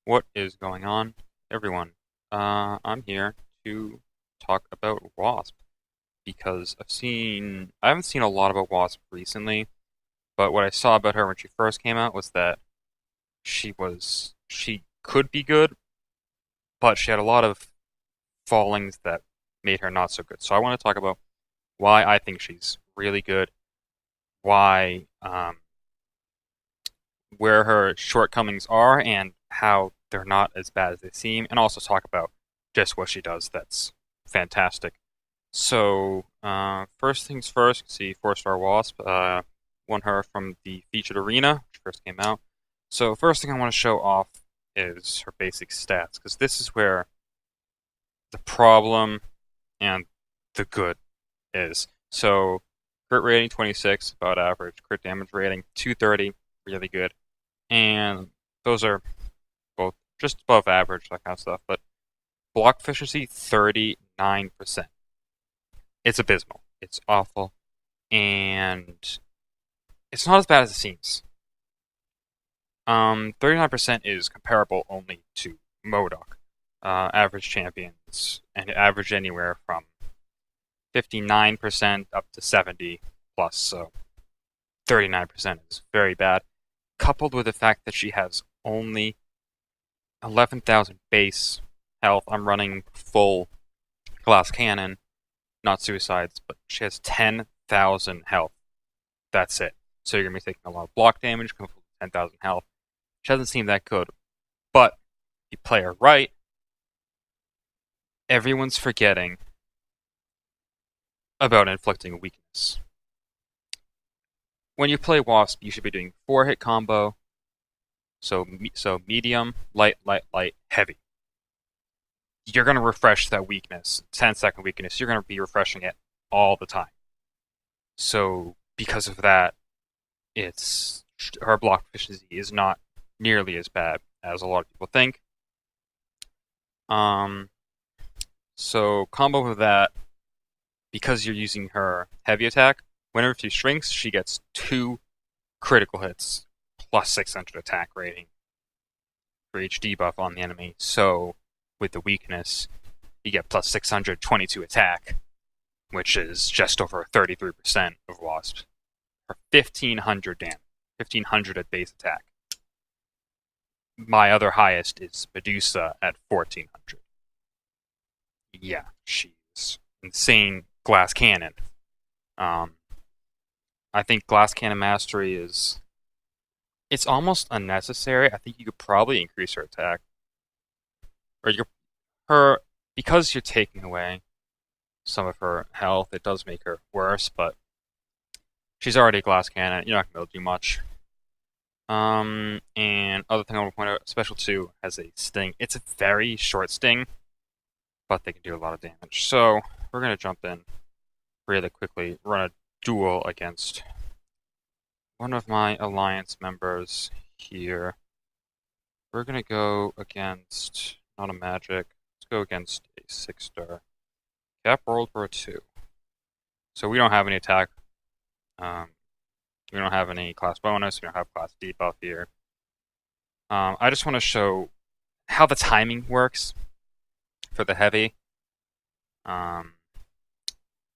What is going on, everyone? I'm here to talk about Wasp because I haven't seen a lot about Wasp recently, but what I saw about her when she first came out was that she could be good, but she had a lot of fallings that made her not so good. So I want to talk about why I think she's really good, why, where her shortcomings are, and how they're not as bad as they seem, and also talk about just what she does that's fantastic. So, first things first, see 4-star Wasp, won her from the featured arena, which first came out. So, first thing I want to show off is her basic stats, because this is where the problem and the good is. So, crit rating 26, about average. Crit damage rating 230, really good. And those are both just above average, that kind of stuff. But block efficiency, 39%. It's abysmal. It's awful. And it's not as bad as it seems. 39% is comparable only to MODOK. Average champions, and average anywhere from 59% up to 70 plus, so 39% is very bad. Coupled with the fact that she has only 11,000 base health. I'm running full glass cannon, not suicides, but she has 10,000 health. That's it. So you're going to be taking a lot of block damage, coming from 10,000 health. She doesn't seem that good. But if you play her right, everyone's forgetting about inflicting a weakness. When you play Wasp, you should be doing 4-hit combo, so medium, light, light, light, heavy. You're going to refresh that weakness, 10-second weakness. You're going to be refreshing it all the time. So because of that, her block efficiency is not nearly as bad as a lot of people think. So combo with that, because you're using her heavy attack, whenever she shrinks, she gets 2 critical hits plus 600 attack rating for each debuff on the enemy. So with the weakness, you get plus 622 attack, which is just over 33% of Wasp, for 1500 damage, 1500 at base attack. My other highest is Medusa at 1400. Yeah, she's insane glass cannon. I think glass cannon mastery it's almost unnecessary. I think you could probably increase her attack, or her because you're taking away some of her health. It does make her worse, but she's already a glass cannon. You're not gonna be able to do much. And other thing I want to point out, Special 2 has a sting. It's a very short sting, but they can do a lot of damage. So we're gonna jump in really quickly, run a duel against one of my alliance members here. We're gonna go against not a magic. Let's go against a 6-star. Cap World War II. So we don't have any attack. We don't have any class bonus. We don't have class debuff here. I just want to show how the timing works for the heavy. Then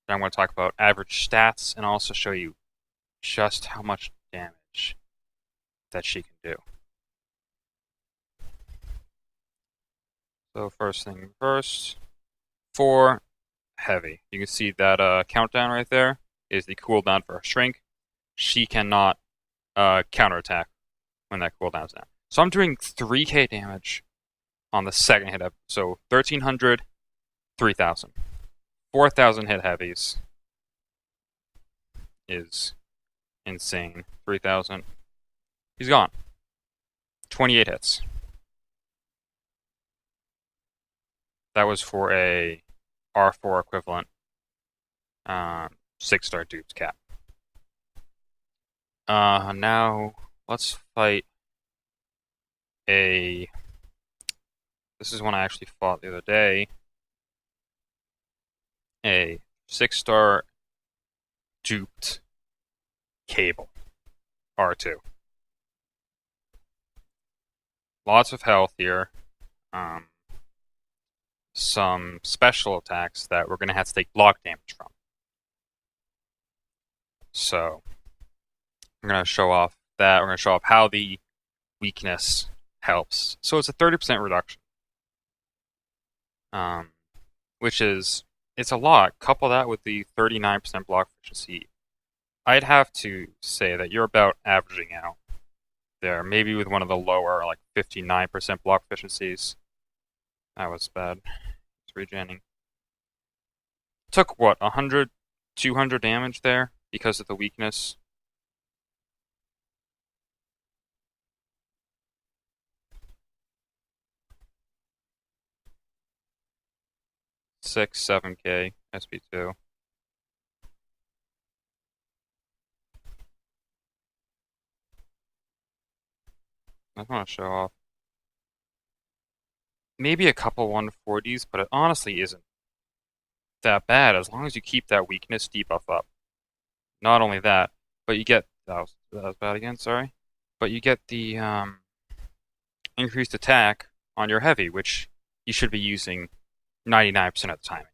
I'm going to talk about average stats and also show you just how much damage that she can do. So first thing first, for heavy, you can see that countdown right there is the cooldown for her shrink. She cannot counterattack when that cooldown's down. So I'm doing 3k damage on the second hit up. So 1300, 3000. 4000 hit heavies is insane. 3000. He's gone. 28 hits. That was for a R4 equivalent 6-star dupes cap. Now let's fight this is one I actually fought the other day. A 6-star duped Cable R2. lots of health here. Some special attacks that we're going to have to take block damage from. So we're going to show off that. We're going to show off how the weakness helps. So it's a 30% reduction, which is, it's a lot. Couple that with the 39% block efficiency. I'd have to say that you're about averaging out there, maybe with one of the lower, like 59% block efficiencies. That was bad. It's regenning. Took what, 100, 200 damage there because of the weakness. Six, 7K, SP2. I just want to show off. Maybe a couple 140s, but it honestly isn't that bad as long as you keep that weakness debuff up. Not only that, but you get, that was bad again, sorry. But you get the increased attack on your heavy, which you should be using 99% of the time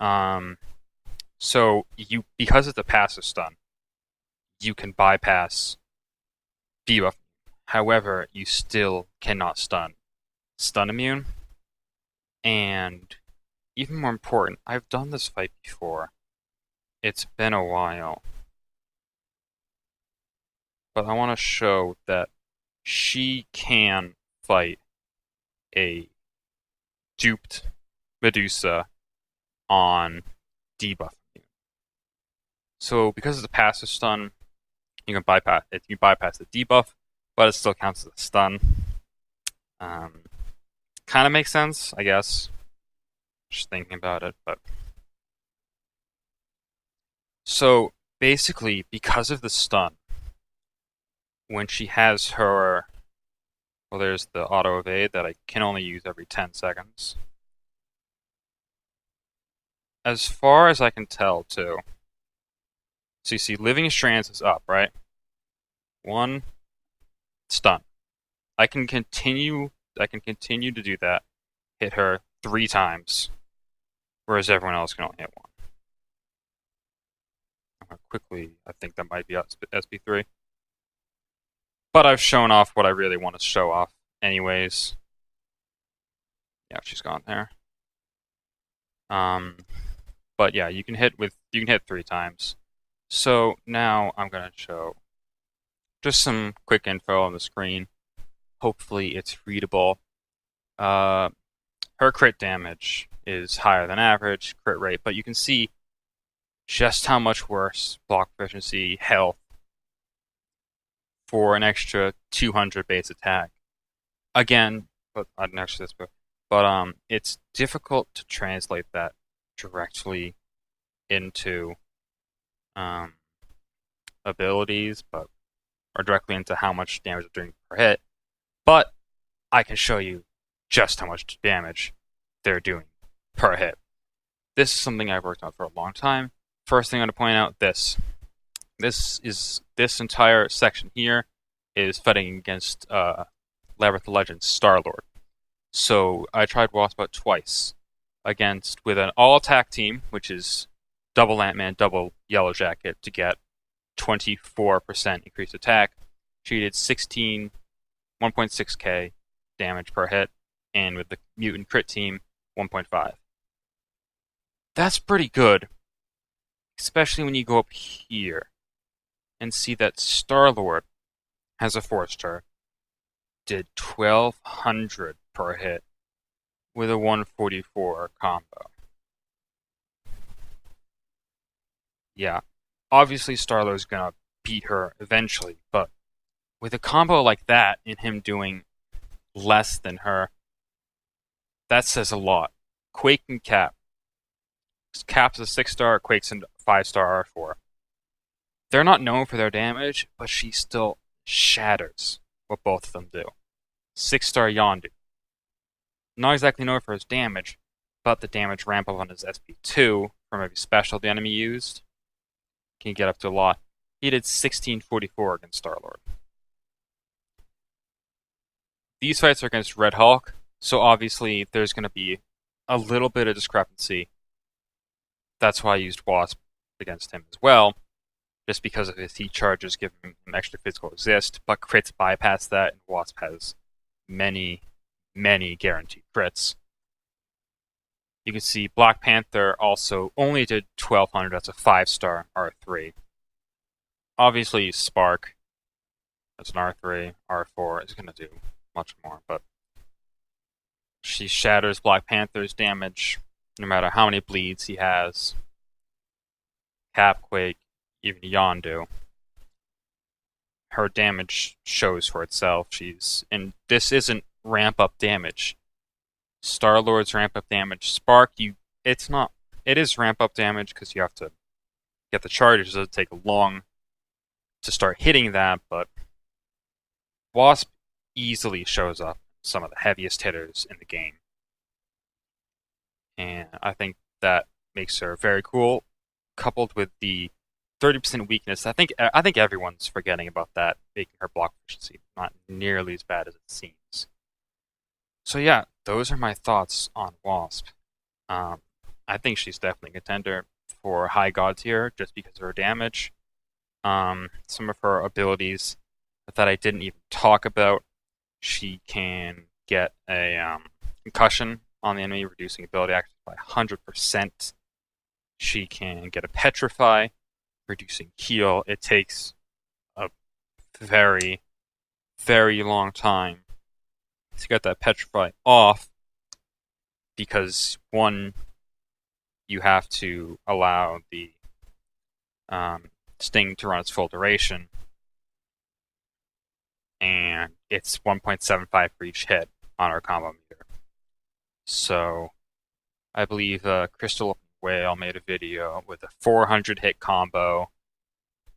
anyways. So you, because it's a passive stun, you can bypass debuff. However, you still cannot stun immune. And even more important, I've done this fight before. It's been a while. But I want to show that she can fight a duped Medusa on debuff. So because it's a passive stun, you can bypass it. You bypass the debuff, but it still counts as a stun. Kind of makes sense, I guess. Just thinking about it, but so basically, because of the stun, when she has her, well, there's the auto evade that I can only use every 10 seconds. As far as I can tell, too. So you see, Living Strands is up, right? One, stun. I can continue to do that. Hit her 3 times, whereas everyone else can only hit 1. Quickly, I think that might be SP3. But I've shown off what I really want to show off anyways. Yeah, she's gone there. But yeah, you can hit 3 times. So now I'm gonna show just some quick info on the screen. Hopefully it's readable. Her crit damage is higher than average crit rate, but you can see just how much worse block efficiency, health for an extra 200 base attack. Again, but I didn't actually this, but it's difficult to translate that directly into abilities, or directly into how much damage they're doing per hit. But I can show you just how much damage they're doing per hit. This is something I've worked on for a long time. First thing I'm going to point out, this entire section here is fighting against Labyrinth of Legends Star-Lord. So I tried Wasp out twice with an all-attack team, which is double Ant-Man, double Yellow Jacket to get 24% increased attack. She did 1.6k damage per hit, and with the mutant crit team, 1.5. That's pretty good, especially when you go up here and see that Star-Lord has a 4-star, did 1200 per hit with a 144 combo. Yeah, obviously Star-Lord's gonna beat her eventually, but with a combo like that and him doing less than her, that says a lot. Quake and Cap. Cap's a 6-star, Quake's a 5-star R4. They're not known for their damage, but she still shatters what both of them do. 6-star Yondu. Not exactly known for his damage, but the damage ramp up on his SP2 from every special the enemy used can get up to a lot. He did 1644 against Star-Lord. these fights are against Red Hulk, so obviously there's going to be a little bit of discrepancy. That's why I used Wasp against him as well, just because of his heat charges giving him extra physical resist, but crits bypass that, and Wasp has many, many guaranteed crits. You can see Black Panther also only did 1200, that's a 5-star R3. Obviously, Spark, that's an R3, R4 is going to do much more, but she shatters Black Panther's damage no matter how many bleeds he has. Capquake, even Yondu. Her damage shows for itself. And this isn't ramp up damage. Star-Lord's ramp up damage. Spark, it is ramp up damage because you have to get the charges. It doesn't take long to start hitting that, but Wasp easily shows up some of the heaviest hitters in the game. And I think that makes her very cool, coupled with the 30% weakness. I think everyone's forgetting about that, making her block efficiency not nearly as bad as it seems. So yeah, those are my thoughts on Wasp. I think she's definitely a contender for high god tier just because of her damage. Some of her abilities that I didn't even talk about. She can get a concussion on the enemy, reducing ability accuracy by 100%. She can get a petrify, reducing heal. It takes a very, very long time to get that petrify off because, one, you have to allow the sting to run its full duration, and it's 1.75 for each hit on our combo meter. So I believe Crystal Whale made a video with a 400 hit combo,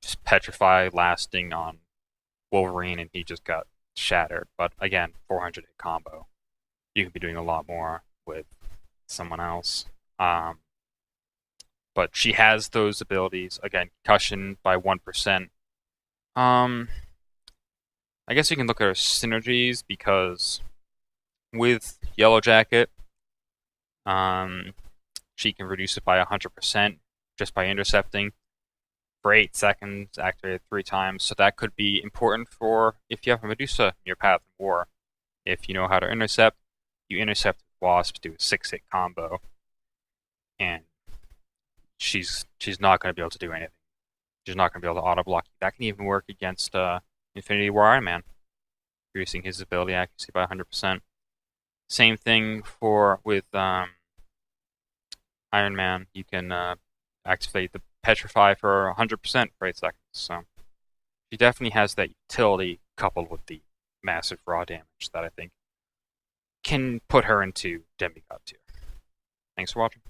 just petrify lasting on Wolverine, and he just got shattered. But again, 400 hit combo. You could be doing a lot more with someone else. But she has those abilities. Again, concussion by 1%. I guess you can look at her synergies because with Yellow Jacket, she can reduce it by 100% just by intercepting for 8 seconds, activated 3 times. So that could be important for if you have a Medusa in your path in war. If you know how to intercept, you intercept Wasp, do a 6-hit combo, and she's not going to be able to do anything. She's not going to be able to auto block. That can even work against Infinity War Iron Man, reducing his ability accuracy by 100%. Same thing with Iron Man. You can activate the Petrify for 100% for 8 seconds. So she definitely has that utility coupled with the massive raw damage that I think can put her into Demi-God tier. Thanks for watching.